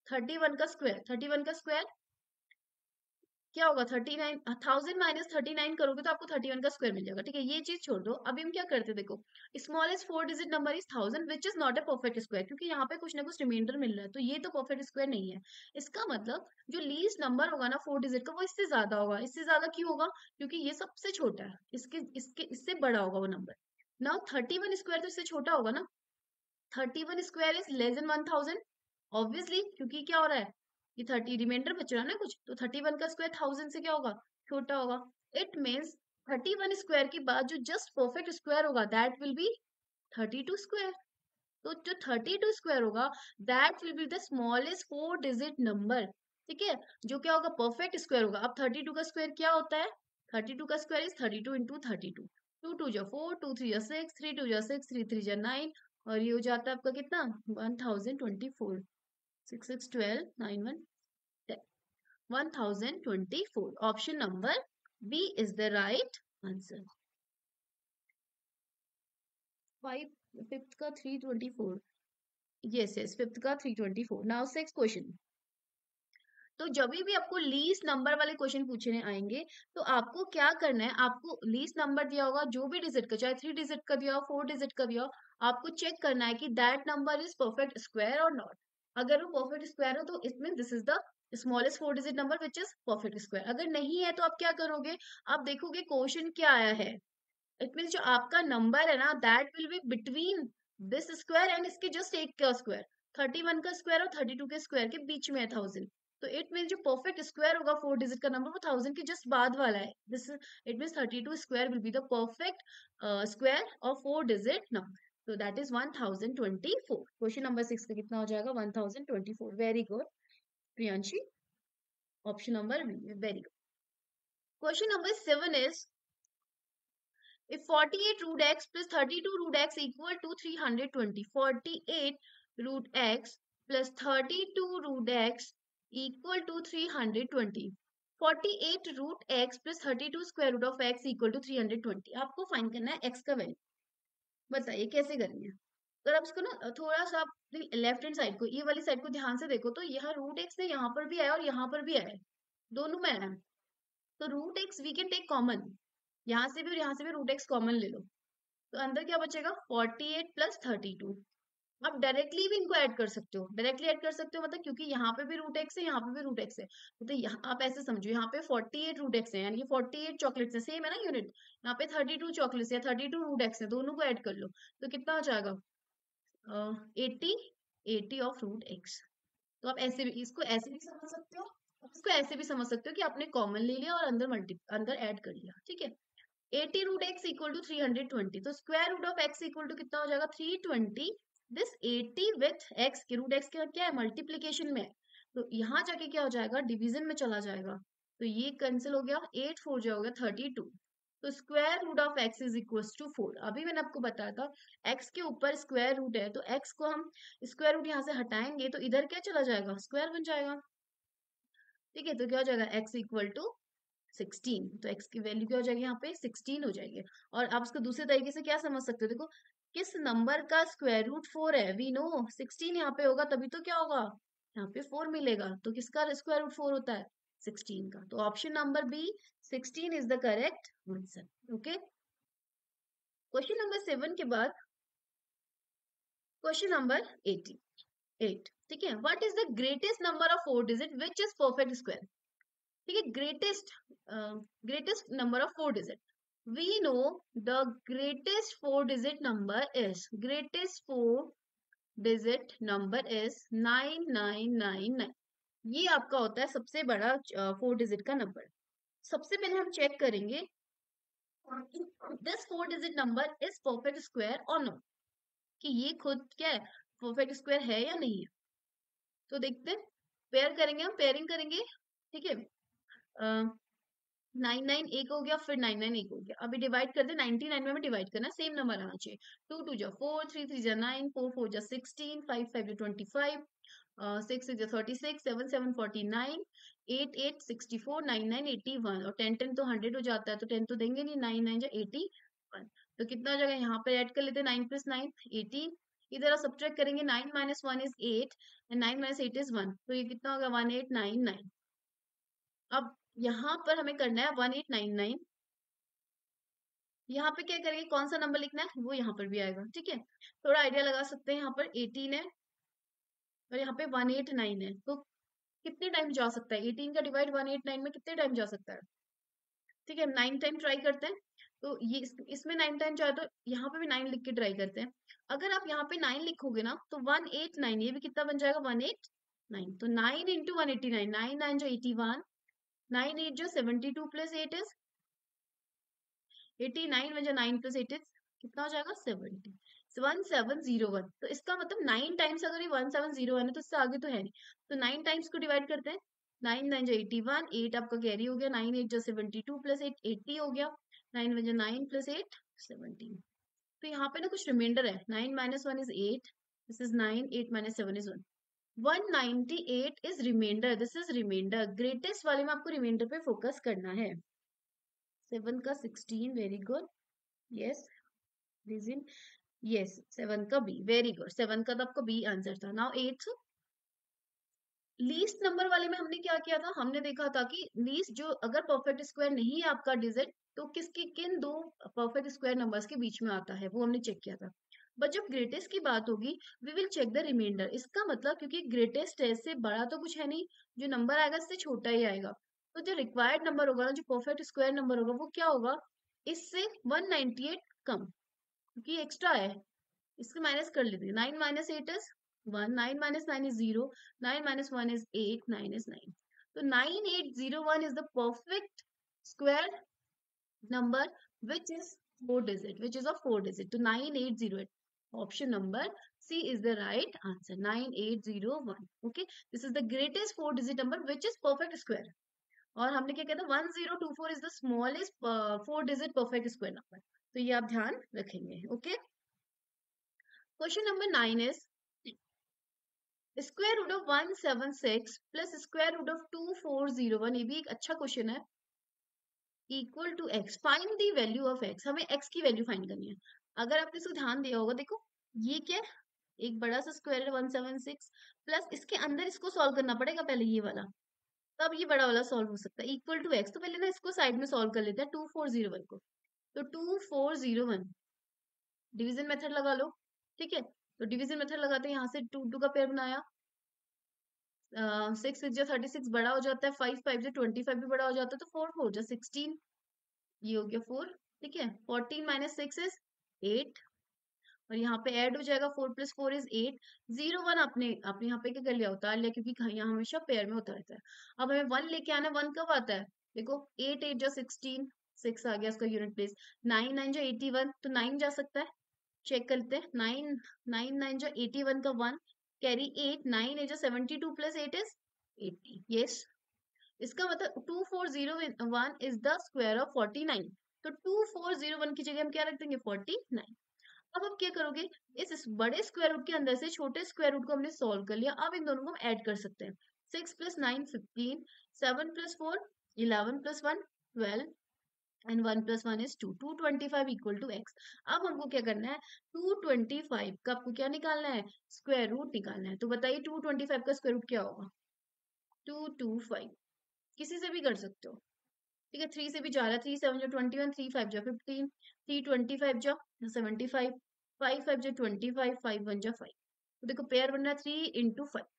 31 का स्क्वायर, 31 का स्क्वायर क्या होगा, 39, 1000 - 39 करोगे तो आपको 31 का स्क्वायर मिल जाएगा। ठीक है, ये चीज छोड़ दो, अभी हम क्या करते हैं, देखो smallest 4 digit number is 1000 which is not a perfect square, क्योंकि यहाँ पे कुछ ना कुछ रिमाइंडर मिल रहा है, तो ये तो परफेक्ट स्क्वायर नहीं है। इसका मतलब जो लीस्ट नंबर होगा ना 4 डिजिट का, वो इससे ज्यादा होगा। इससे ज्यादा क्यों होगा, क्योंकि ये सबसे छोटा है, इसके इसके इससे बड़ा होगा वो नंबर। नाउ 31 स्क्वायर तो इससे छोटा होगा ना, 31 square is less than 1000, obviously, क्योंकि क्या हो रहा है, ये 30 रिमाइंडर बच रहा है ना कुछ, तो 31 का स्क्वायर 1000 से क्या होगा, छोटा होगा। इट मीन्स 31 स्क्वायर के बाद जो जस्ट परफेक्ट स्क्वायर होगा दैट विल बी 32 स्क्वायर। तो जो 32 स्क्वायर होगा that will be the smallest 4 digit number. ठीक है, जो क्या होगा, परफेक्ट स्क्वायर होगा। अब 32 का स्क्वायर क्या होता है, 32 का स्क्वायर इज 32 × 32, 2 2 4, 2 3 6, 3 2 6, 3 3 9, और ये हो जाता है आपका कितना 1024, 6 6 12 9 1 1024. Option number B is the right answer. 5 fifth का 324. यस यस, फिफ्थ का 324. Now six question. तो जब भी आपको लीस्ट नंबर वाले क्वेश्चन पूछने आएंगे, तो आपको क्या करना है, आपको लीस्ट नंबर दिया होगा जो भी डिजिट का, चाहे 3 डिजिट का दिया हो, 4 डिजिट का दिया हो, आपको चेक करना है कि that number is perfect square और नॉट. अगर वो परफेक्ट स्क्वायर हो तो it mean this is the smallest 4 digit number which is perfect square. अगर नहीं है तो आप क्या करोगे, आप देखोगे क्वेश्चन क्या आया है. इट मीन जो आपका नंबर है ना, that will be between this square and इसके जस्ट एक का स्क्वायर. 31 का स्क्वायर और 32 के स्क्वायर के बीच में है 1000. तो इट मीन जो परफेक्ट स्क्वायर होगा 4 डिजिट का नंबर, वो 1000 के जस्ट बाद वाला है. This it mean 32 square will be the perfect square of 4 digit number. तो दैट इज 1024. क्वेश्चन नंबर 6 का कितना हो जाएगा 1024. Very good Priyanshi. Option number B, very good. Question number 7 is if 48 root x plus 32 root x equal to 320, 48 root x plus 32 root x equal to 320, 48 root x plus 32 square root of x equal to 320. आपको find करना है x का value. बताइए कैसे करेंगे. तो आप इसको ना थोड़ा सा लेफ्ट हैंड साइड को, ये वाली साइड को ध्यान से देखो, तो यहाँ रूट एक्स है, यहाँ पर भी आया और यहाँ पर भी आया है, दोनों में आया. तो root x we can take common, यहाँ से भी और यहाँ से भी रूट एक्स कॉमन ले लो. तो अंदर क्या बचेगा 48 प्लस 32. आप डायरेक्टली भी इनको ऐड कर सकते हो, डायरेक्टली ऐड कर सकते हो मतलब, क्योंकि यहाँ पे भी रूट एक्स है, यहाँ पे भी रूट एक्स है. तो यहाँ आप ऐसे समझो, यहाँ पे 48 रूट एक्स है, यानी कि 48 चॉकलेट्स है, सेम है ना यूनिट. यहाँ पे 32 चॉकलेट्स है, 32 रूट एक्स है, दोनों को ऐड कर लो. तो कितना हो जाएगा 80, 80 ऑफ रूट एक्स. तो आप ऐसे भी इसको ऐसे भी समझ सकते हो, इसको ऐसे भी समझ सकते हो कि आपने कॉमन ले लिया और अंदर ऐड कर लिया. ठीक है. 80 रूट एक्स इक्वल टू 320. तो square root of x equal to कितना हो जाएगा 320. दिस 80 विथ एक्स के रूट एक्स का क्या है मल्टीप्लीकेशन में है. तो यहाँ जाके क्या हो जाएगा डिवीजन में चला जाएगा. तो ये कैंसिल हो गया, 8 4 जो हो गया 32. तो square root of x is equal to 4. अभी मैंने आपको बताया था एक्स के ऊपर स्क्वायर रूट है, तो एक्स को हम स्क्वायर रूट यहाँ से हटाएंगे तो इधर क्या चला जाएगा स्क्वायर बन जाएगा. ठीक है. तो क्या हो जाएगा एक्स इक्वल टू 16. तो x की वैल्यू क्या हो जाएगी यहाँ पे 16 हो जाएगी. और आप इसको दूसरे तरीके से क्या समझ सकते हो, देखो किस नंबर का स्क्वायर रूट 4 है, वी नो 16 यहाँ पे होगा तभी तो क्या होगा यहाँ पे 4 मिलेगा. तो किसका स्क्वायर रूट 4 होता है 16 का. तो option number B 16 is the correct answer. Okay. Question number 7 के बाद क्वेश्चन नंबर 8. ठीक है. What is the greatest number of 4 digit which is perfect square. ठीक है. Greatest number of 4 digit. We know the greatest 4-digit number is 9999. ये आपका होता है सबसे बड़ा 4 डिजिट का नंबर. सबसे पहले हम चेक करेंगे this 4 digit number is perfect square और नॉट, कि ये खुद क्या है परफेक्ट स्क्वायर है या नहीं है. तो देखते हैं, पेयर करेंगे, हम पेयरिंग करेंगे. ठीक है. 99 एक हो गया, फिर 99 एक हो गया. अभी डिवाइड कर दे, 99 में हमें डिवाइड करना, सेम नंबर आना चाहिए. 2 2 जा 4, 3 3 जा 9, 4 4 जा 16, 5 5 जा 25, 6 6 जा 36, 7 7 49, 8 8 64, 9 9 81. और 10 10 तो 100 हो जाता है, तो 10 तो देंगे नहीं. 9 9 जा 81. तो कितना हो जाएगा, यहाँ पे ऐड कर लेते हैं 9 प्लस 9 18. इधर सब्ट्रैक्ट करेंगे, 9 minus 1 is 8 and 9 minus 8 is 1. तो ये कितना होगा 1899. अब यहाँ पर हमें करना है 1899. यहाँ पे क्या करेंगे, कौन सा नंबर लिखना है वो यहाँ पर भी आएगा. ठीक है. थोड़ा आइडिया लगा सकते हैं, यहाँ पर 18 है और यहाँ पे 189 है. तो कितने टाइम जा सकता है 18 का डिवाइड 189 में कितने टाइम जा सकता है. ठीक है. 9 टाइम ट्राई करते हैं. तो ये इसमें 9 टाइम जाए तो यहाँ पे भी 9 लिख के ट्राई करते हैं. अगर आप यहाँ पे 9 लिखोगे ना तो 189, ये भी कितना बन जाएगा 189. तो 9 इंटू 189, 9 9 जो 81, 9 8 जो 72 प्लस 8 इज 89 में जो 9 प्लस 8 इज कितना हो जाएगा 70. 1701. तो इसका मतलब 9 टाइम्स, अगर ये 1701 है तो इससे आगे तो है नहीं. तो 9 टाइम्स को डिवाइड करते हैं. 9 9 जो 81, 8 आपका कैरी हो गया, 9 8 जो 72 प्लस 8 80 हो गया, 9 में जो 9 प्लस 8 17। तो यहाँ पे ना कुछ रिमाइंडर है, 9 minus 1 is 8, this is 9, 8 minus 7 is 1, 198 is remainder, this is remainder, greatest वाले में आपको रिमाइंडर पे फोकस करना है। 7 का 16, very good, yes reason, yes 7 का बी, वेरी गुड, 7 का तो आपका बी आंसर था। नाउ 8 लीस्ट नंबर वाले में हमने क्या किया था, हमने देखा था कि लीस्ट जो अगर परफेक्ट स्क्वायर नहीं है आपका डिजिट तो किसके किन दो परफेक्ट स्क्वायर नंबर्स के बीच में आता है, वो हमने चेक किया था। बट जब ग्रेटेस्ट की बात होगी we will check the remainder. इसका मतलब क्योंकि ग्रेटेस्ट है से बड़ा तो कुछ है नहीं, जो नंबर आएगा इससे छोटा ही आएगा, तो जो रिक्वायर्ड नंबर होगा ना, जो परफेक्ट स्क्वायर नंबर होगा वो क्या होगा, इससे 198 कम, क्योंकि एक्स्ट्रा है, इसके माइनस कर लेते हैं। 9 minus 8 is 1, 9 minus 9 is 0, 9 minus 1 is 8, 9 is 9, तो 9801 is the perfect square number which is 4 digit, which is a 4 digit, तो 9808, option number C is the right answer, 9801। okay, this is the greatest 4 digit number which is perfect square। और हमने क्या कहता है 1024 is the smallest 4 digit perfect square number, तो ये आप ध्यान रखेंगे। Okay, question number 9 is square root of 176 plus square root of 2401, ये भी एक अच्छा क्वेश्चन है, equal to x, find the value of x, हमें एक्स की वैल्यू फाइंड करनी है। अगर आपने इसको ध्यान दिया होगा, देखो ये क्या है, एक बड़ा सा स्क्वायर है 176, प्लस इसके अंदर इसको सॉल्व करना पड़ेगा पहले ये वाला, तब ये बड़ा वाला सॉल्व हो सकता है, इक्वल टू एक्स। तो पहले ना इसको साइड में सॉल्व कर लेते हैं 2401 को, तो 2401 डिवीजन मेथड लगा लो, ठीक है, तो डिवीजन मेथड लगाते हैं, यहाँ से 2 2 का पेयर बनाया, 6 6 36 बड़ा हो जाता है, 5 5 25 भी बड़ा हो जाता है, तो 4 4 16, ये हो गया 4, ठीक है, 14 minus 6 is 8, और यहाँ पे ऐड हो जाएगा 4 plus 4 is 8, 0 1 आपने आपने यहाँ पे क्या कर लिया, उतार लिया, क्योंकि यहाँ हमेशा पेयर में होता रहता है। अब हमें 1 लेके आना, 1 कब आता है, देखो 8 8 16, 6 आ गया इसका यूनिट प्लेस, 9 9 81, तो 9 जा सकता है, चेक करते हैं, 9 9 9 81 का 1 कैरी 8, 9 8 72 प्लस 8 इज 80, यस, इसका मतलब 2401 इज द स्क्वायर ऑफ 49, तो 2401 की जगह हम क्या रख देंगे 49। अब आप क्या करोगे, इस बड़े स्क्वायर रूट के अंदर से छोटे स्क्वायर रूट को हमने सॉल्व कर लिया, अब इन दोनों को हम ऐड कर सकते हैं, 6 plus 9 15, 7 plus 4 11 plus 1 12, and 1 plus 1 is 2, 225 equal to x. अब हमको क्या करना है, 225 का आपको क्या निकालना है, स्क्वायर रूट निकालना है, तो बताइए 225 का स्क्वायर रूट क्या होगा, 225, किसी से भी कर सकते हो, ठीक है, 3 से भी जा रहा है, 3 7 जो 21, 3 5 जो 15, 3 25 जो 75, 5 5 जो 25, 5 1 जो 5, तो देखो पेयर बन रहा है 3 इंटू 5,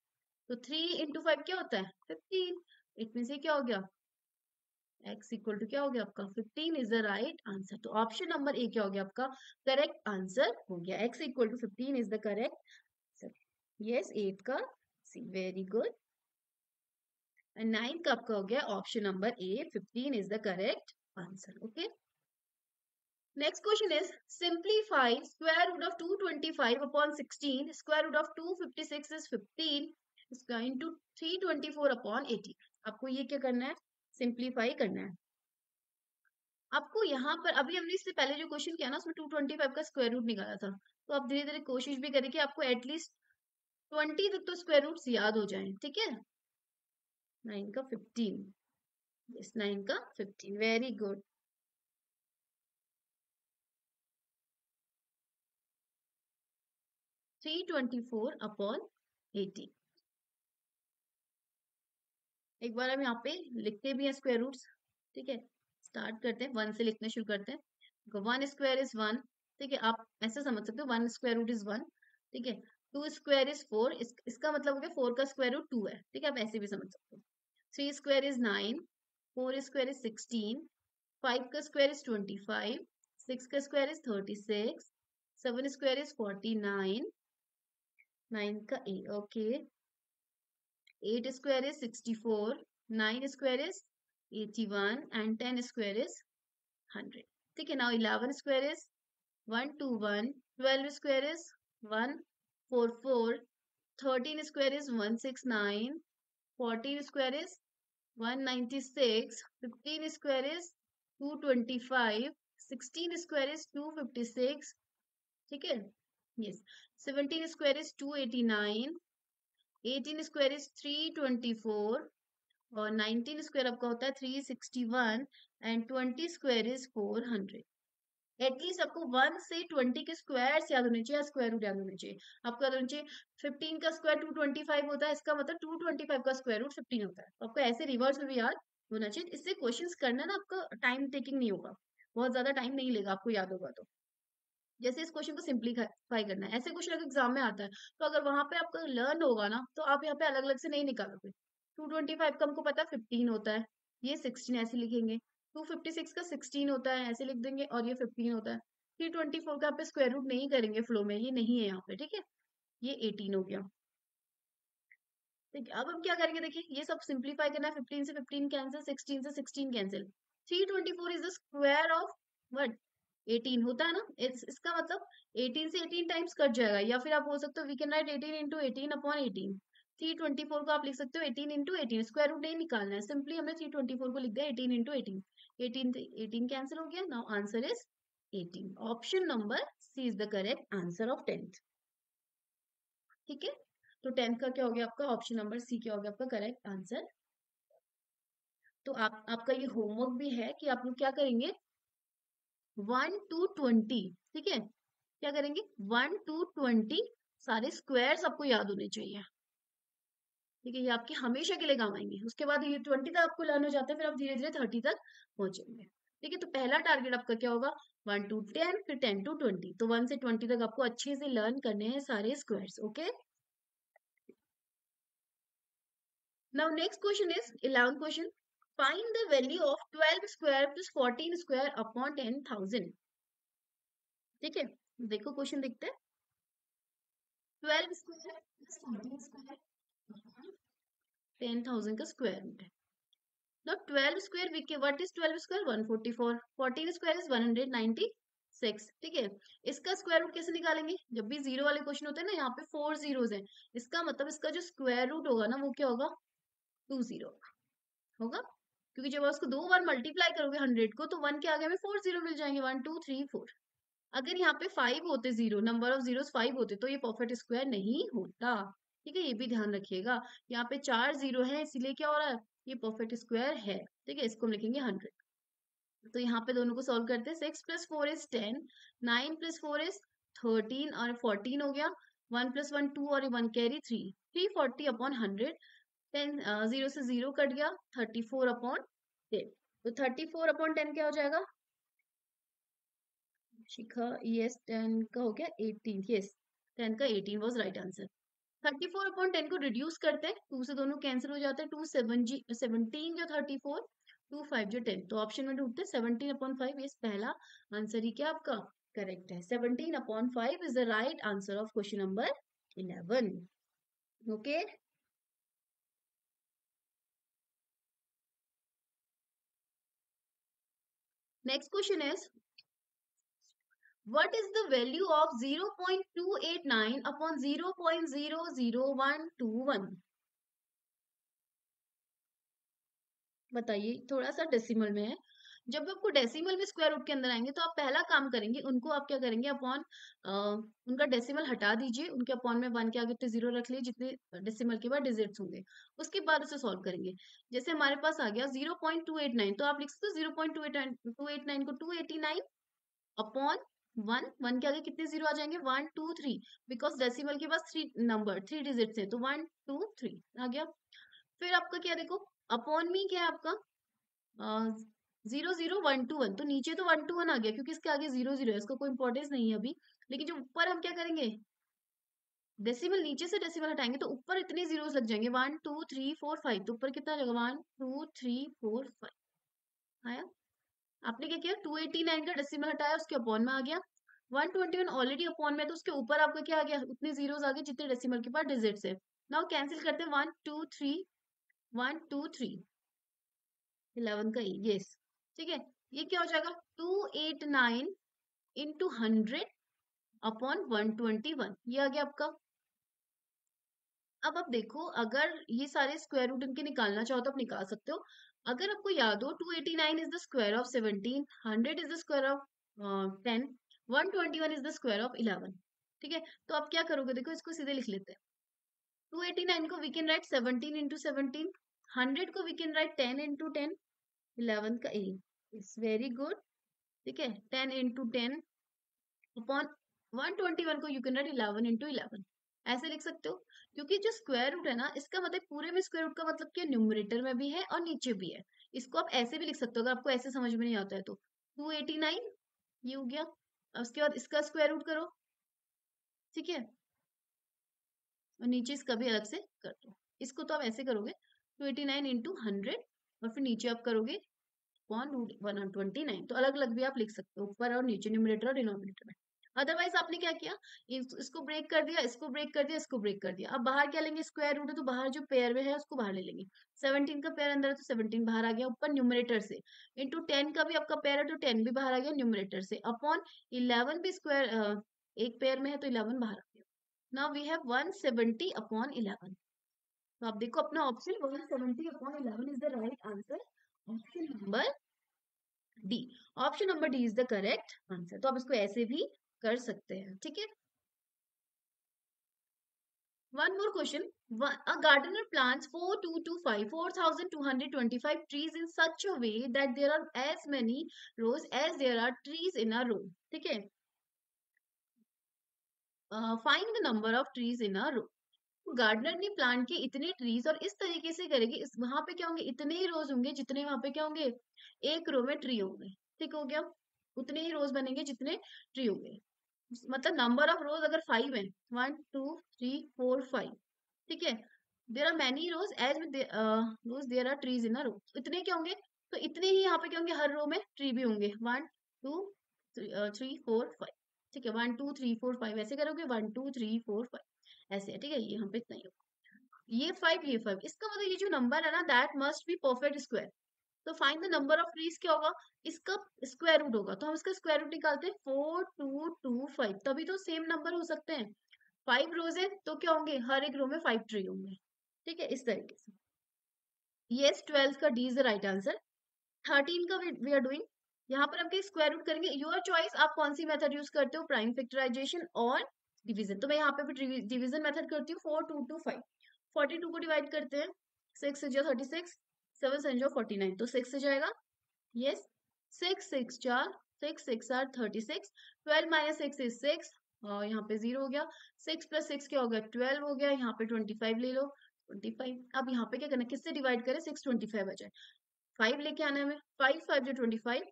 तो 3 इंटू 5 क्या होता है 15, इतने से क्या हो गया, x इक्वल टू क्या हो गया आपका 15 इज द राइट आंसर, तो ऑप्शन नंबर ए क्या हो गया आपका करेक्ट आंसर हो गया, x equal to 15 is the correct answer, yes 8 का सी, वेरी गुड, एंड 9 का आपका हो गया option number A, 15 is the correct answer. Okay, next question is simplify square root of 225 upon 16, square root of 256 is 15 into 324 upon 80, आपको ये क्या करना है, सिंप्लीफाई करना है। आपको यहाँ पर अभी हमने इससे पहले जो क्वेश्चन किया ना उसमें 225 का स्क्वायर रूट निकाला था, तो आप धीरे धीरे कोशिश भी करें कि आपको एटलीस्ट 20 तक तो स्क्वायर रूट्स याद हो जाएं, ठीक है। 9 का 15, यस 9 का 15, वेरी गुड, थ्री 24 अपॉन 80। एक बार हम यहाँ पे लिखते भी हैं स्क्वायर रूट्स, ठीक है, स्टार्ट करते हैं 1 से लिखना शुरू करते हैं। 1 स्क्वायर इज 1, ठीक है, आप ऐसे समझ सकते हो 1 स्क्वायर रूट इज 1, ठीक है, 2 स्क्वायर इज 4, इसका मतलब हो गया 4 का स्क्वायर रूट 2 है, ठीक है, आप ऐसे भी समझ सकते हो। 3 स्क्वायर इज 9, 4 स्क्वायर इज 16, 5 का स्क्वायर इज 25, 6 का स्क्वायर इज 36, 7 स्क्वायर इज 49, 9 का ए, okay, 8 square is 64, 9 square is 81, and 10 square is 100. ठीक है, now 11 square is 121, 12 square is 144, 13 square is 169, 14 square is 196, 15 square is 225, 16 square is 256, ठीक है, yes. 17 square is 289, 18 square is 324, और 19 square आपका होता है 361, and 20 square is 400। At least आपको 1 से 20 के स्क्वायर याद होने चाहिए, स्क्वायर रूट याद होने चाहिए। आपको याद होने चाहिए 15 का स्क्वायर 225 होता है, इसका मतलब 225 का स्क्वायर रूट 15 होता है। तो आपको ऐसे रिवर्स में भी याद होना चाहिए, इससे क्वेश्चंस करना ना आपका टाइम टेकिंग नहीं होगा, बहुत ज्यादा टाइम नहीं लेगा आपको याद होगा तो। जैसे इस क्वेश्चन को सिंप्लीफाई करना है, ऐसे क्वेश्चन अगर एग्जाम में आता है तो अगर वहां पे आपका लर्न होगा ना तो आप यहाँ पे अलग अलग से नहीं निकालोगे। 225 का हमको पता है 15 होता है, ये 16 ऐसे लिखेंगे। 256 का 16 होता है, ऐसे लिख देंगे, और ये 15 होता है। 324 का यहाँ पे स्क्वायर रूट नहीं करेंगे फ्लो में, ये नहीं है यहाँ पे, ठीक है। ये 18 हो गया, ठीक है। अब हम क्या करेंगे, देखिए ये सब सिंप्लीफाई करना है। 15 से 15 कैंसिल, 16 से 16 cancel. 324 is the square of what, 18 होता है ना। इसका मतलब 18 से 18 टाइम्स कट जाएगा, या फिर आप बोल सकते हो we can write 18 into 18 upon 18। 324 को आप लिख सकते हो 18 इंटू 18, स्क्वायर रूट नहीं निकालना है, सिंपली हमने 324 को लिख दिया 18 इंटू 18। 18 से 18 कैंसिल हो गया, now answer is 18। Option number C is the correct answer of 10th, ठीक है। तो 10th का क्या हो गया आपका, ऑप्शन नंबर सी क्या हो गया आपका करेक्ट आंसर। तो आपका ये होमवर्क भी है कि आप लोग क्या करेंगे, 1 to 20, ठीक है, क्या करेंगे 1 to 20 सारे स्क्वायर्स आपको याद होने चाहिए, ठीक है। ये आपके हमेशा के लिए काम आएंगे। उसके बाद ये 20 तक आपको लर्न हो जाता है, फिर आप धीरे धीरे 30 तक पहुंचेंगे, ठीक है। तो पहला टारगेट आपका क्या होगा, 1 to 10, फिर 10 to 20, तो 1 से 20 तक आपको अच्छे से लर्न करने हैं सारे squares, okay. Now next question is 11th question, find the value of 12 square plus 14 square upon 10,000, ठीक है। देखो क्वेश्चन देखते हैं। 12 स्क्वायर प्लस 14 स्क्वायर 10,000 का स्क्वायर रूट है। Now 12 स्क्वायर वीके, what is 12 square, 144, 14 square is 196, ठीक है। इसका स्क्वायर रूट कैसे निकालेंगे, जब भी जीरो वाले क्वेश्चन होते हैं ना, यहाँ पे 4 जीरोस हैं, इसका मतलब इसका जो स्क्वायर रूट होगा ना वो क्या होगा, 20 होगा, क्योंकि जब आप उसको 2 बार मल्टीप्लाई करोगे 100 को, तो 1 के आगे हमें 4 जीरो मिल जाएंगे, 1 2 3 4। अगर यहाँ पे 5 होते, जीरो नंबर ऑफ जीरोस 5 होते, तो ये परफेक्ट स्क्वायर नहीं होता, ठीक है। ये भी ध्यान रखिएगा, यहाँ पे 4 जीरो है इसीलिए क्या हो रहा है, ये परफेक्ट स्क्वायर है, ठीक है। इसको हम लिखेंगे 100। तो यहाँ पे दोनों को सॉल्व करते हैं। 6 प्लस 4 इज 10, 9 प्लस 4 इज 13, और 14 हो गया। 1 प्लस 1 2, और 1 कैरी 3, 340 अपॉन 100। 10 जीरो से जीरो कट गया, 34 अपॉन 10। तो 34 अपॉन 10 क्या हो जाएगा, शिखा, यस 10 का हो गया 18, यस 10 का 18 वाज राइट आंसर। 34 अपॉन 10 को रिड्यूस करते हैं, 2 से दोनों कैंसिल हो जाते हैं, 2 7 17 जो 34, 2 5 जो 10, तो ऑप्शन में ढूंढते हैं 17 अपॉन 5, ये पहला आंसर ही क्या आपका करेक्ट है। 17 upon 5 is the right answer of question number 11, okay. Next question is, what is the value of 0.289 upon 0.00121, बताइए। थोड़ा सा डेसिमल में है, जब आपको डेसिमल में स्क्वायर रूट के अंदर आएंगे तो आप पहला काम करेंगे, उनको आप क्या करेंगे, अपॉन उनका डेसिमल हटा दीजिए, उनके अपॉन में 1 के आगे इतने जीरो रख लीजिए जितने डेसिमल के बाद डिजिट्स होंगे, उसके बाद उसे सॉल्व करेंगे। जैसे हमारे पास आ गया 0.289, तो आप लिख सकते हो 0.289 को 289 अपॉन 1, 1 के आगे कितने जीरो आ जाएंगे, 1 2 3, बिकॉज डेसिमल के पास 3 नंबर 3 डिजिट्स है, तो 1 2 3 आ गया। फिर आपका क्या देखो, अपॉन में क्या है आपका 0 0 1 2 1, तो नीचे तो 1 2 1 आ गया क्योंकि इसके आगे 0 0 है, इसका कोई इंपॉर्टेंस नहीं है अभी। लेकिन जो ऊपर हम क्या करेंगे, डेसिमल नीचे से डेसिमल हटाएंगे तो ऊपर इतने जीरोस लग जाएंगे, 1 2 3 4 5, तो ऊपर कितना आ जाएगा, 1 2 3 4 5 आया। आपने क्या किया, 289 का डेसिमल हटाया, उसके अपॉन में आ गया। 121 ऑलरेडी अपॉन में, तो उसके ऊपर आपका क्या आ गया, उतने जीरोस आ गए जितने डेसिमल के पास डिजिट्स है। नाउ कैंसिल करते हैं, 1 2 3 1 2 3, 11 का ई, यस, ठीक है। ये क्या हो जाएगा, 289 इंटू 100 अपॉन 121, ये आ गया आपका। अब आप देखो, अगर ये सारे स्क्वायर रूट इनके निकालना चाहो तो आप निकाल सकते हो। अगर आपको याद हो 289 is the square of 17, 100 is the square of 10, 121 is the square of 11। ठीक है, तो आप क्या करोगे, देखो इसको सीधे लिख लेते हैं। 289 को वी कैन राइट 17 इंटू 17, 100 को वी कैन राइट 10 इंटू 10, 11 का ए, इट्स वेरी गुड। ठीक है, 10 इंटू 10 अपॉन 121 को यू कैन राइट 11 इंटू 11, ऐसे लिख सकते हो। क्योंकि जो स्क्वायर रूट है ना, इसका मतलब पूरे में स्क्वायर रूट का मतलब क्या, न्यूमरेटर में भी है और नीचे भी है। इसको आप ऐसे भी लिख सकते हो, अगर आपको ऐसे समझ में नहीं आता है तो। 289 ये हो गया, उसके बाद इसका स्क्वायर रूट करो। ठीक है, और नीचे इसका भी अलग से कर दो। इसको तो आप ऐसे करोगे 289 इंटू 100, और फिर नीचे आप करोगे अपॉन 129, तो अलग अलग भी आप लिख सकते हो, ऊपर और नीचे, न्यूमरेटर और डिनोमिनेटर में। अदरवाइज आपने क्या किया, इसको ब्रेक कर दिया, इसको ब्रेक कर दिया, इसको ब्रेक कर दिया। अब बाहर क्या लेंगे, स्क्वायर रूट है तो बाहर जो पेयर में है उसको बाहर ले लेंगे। 17 का पेयर अंदर है तो 17 बाहर आ गया ऊपर न्यूमरेटर से, इंटू 10 का भी आपका पेयर है तो 10 भी बाहर आ गया न्यूमरेटर से, अपॉन 11 भी स्क्वायर एक पेयर में है तो 11 बाहर आ गया। Now we have 170 upon 11। तो आप देखो अपना option 170 upon 11 is the right answer, option number D. Option number D is the correct answer. तो आप इसको ऐसे भी कर सकते हैं। ठीक है, one more question. A gardener plants 4,225 trees in such a way that there are as many rows as there are trees in a row. ठीक है, find the number of trees in a row. Gardener ने plant के इतने trees, और इस तरीके से करेगी, इस वहां पे क्या होंगे, इतने ही रोज होंगे जितने वहां पे क्या होंगे, एक रो में ट्री होंगे। ठीक हो गया, उतने ही रोज बनेंगे जितने ट्री होंगे। मतलब नंबर ऑफ रोज अगर 5 है, 1 2 3 4 5, ठीक है, there are many rows as rows there are trees in a row, इतने क्या होंगे, तो इतने ही यहाँ पे क्या होंगे, हर रो में ट्री भी होंगे। 1 2 3 4 5, ठीक है, 1 2 3 4 5 ऐसे करोगे, 1 2 3 4 5 ऐसे है। ठीक है, ये यहाँ पे इतना ही होगा, ये 5 ये 5, इसका मतलब ये जो नंबर है ना, that must be perfect square. तो find the number of trees क्या होगा, इसका स्क्वायर रूट होगा, तो हम इसका स्क्वायर रूट निकालते हैं, 4 2 2 5, तभी तो सेम नंबर हो सकते हैं। 5 रोज है तो क्या होंगे, हर एक रो में 5 ट्री होंगे। ठीक है, इस तरीके से। यस, 12 का D is the right answer. 13 का वी आर डूइंग, यहाँ पर आपके स्क्वायर रूट करेंगे, योर चॉइस, आप कौन सी मेथड यूज करते हो, प्राइम फैक्टराइजेशन और डिवीजन। तो मैं यहाँ पे भी डिवीजन मेथड करती हूँ। 4 2 2 5, 42 को डिवाइड करते हैं, 6 से जो 36, 7 से जो 49, तो 6 से जाएगा। यस, 6 6 4 6 6 आर 36, 12 माइनस 6 इज 6, और यहाँ पे 0 हो गया। 6 प्लस 6 क्या हो गया, 12 हो गया। यहाँ पे 25 ले लो, 25। अब यहाँ पे क्या करना है, किससे डिवाइड करें, 6 25 आ जाए, 5 लेके आना है हमें। 5 5 जो 25,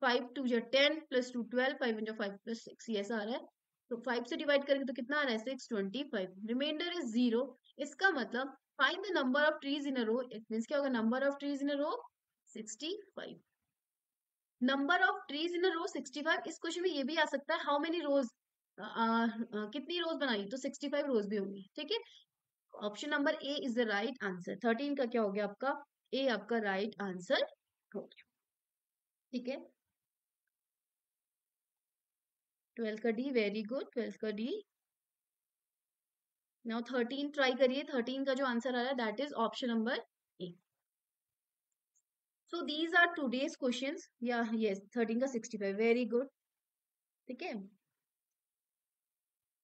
5 2 जो 10 प्लस 2 12, 5 जो 5 प्लस 6, ये ऐसा आ रहा है। तो 5 से डिवाइड करेंगे तो कितना आ रहा है, 6 25, रिमाइंडर इज 0। इसका मतलब find the number of trees in a row, it means क्या होगा, number of trees in a row 65। Number of trees in a row 65। इस क्वेश्चन में ये भी आ सकता है, हाउ मेनी रोज, कितनी रोज बनाई, तो 65 रोज भी होंगी। ठीक है, option number A is the right answer. 13 का क्या हो गया आपका, ए आपका राइट आंसर हो गया। ठीक है, 12 का डी, वेरी गुड, 12 का डी। नाउ 13 ट्राई करिए, 13 का जो आंसर आ रहा है that is option number A. So these our today's questions, या यस 13 का 65, वेरी गुड। ठीक है,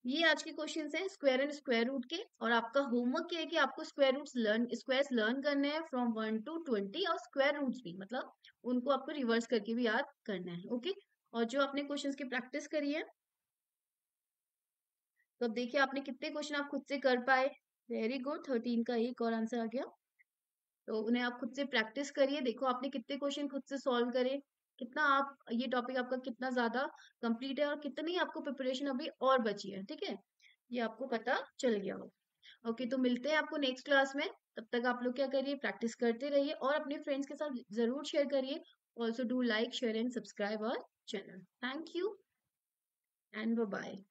ये आज के क्वेश्चंस हैं स्क्वायर एंड स्क्वायर रूट के, और आपका होमवर्क क्या है कि आपको स्क्वायर्स लर्न करने हैं फ्रॉम 1 to 20, और स्क्वायर रूट्स भी, मतलब उनको आपको रिवर्स करके भी याद करना है। ओके, और जो आपने क्वेश्चंस की प्रैक्टिस करी है, तो अब देखिए आपने कितने क्वेश्चन आप खुद से कर पाए। वेरी गुड, 13 का एक और आंसर आ गया। तो उन्हें आप खुद से प्रैक्टिस करिए, देखो आपने कितने क्वेश्चन खुद से सॉल्व करे, कितना आप, ये टॉपिक आपका कितना ज्यादा कंप्लीट है, और कितनी आपको प्रिपरेशन अभी और बची है। ठीक है, ये आपको पता चल गया हो। ओके, तो मिलते हैं आपको नेक्स्ट क्लास में। तब तक आप लोग क्या करिए, प्रैक्टिस करते रहिए, और अपने फ्रेंड्स के साथ जरूर शेयर करिए। Also do like share and subscribe our channel. Thank you and bye.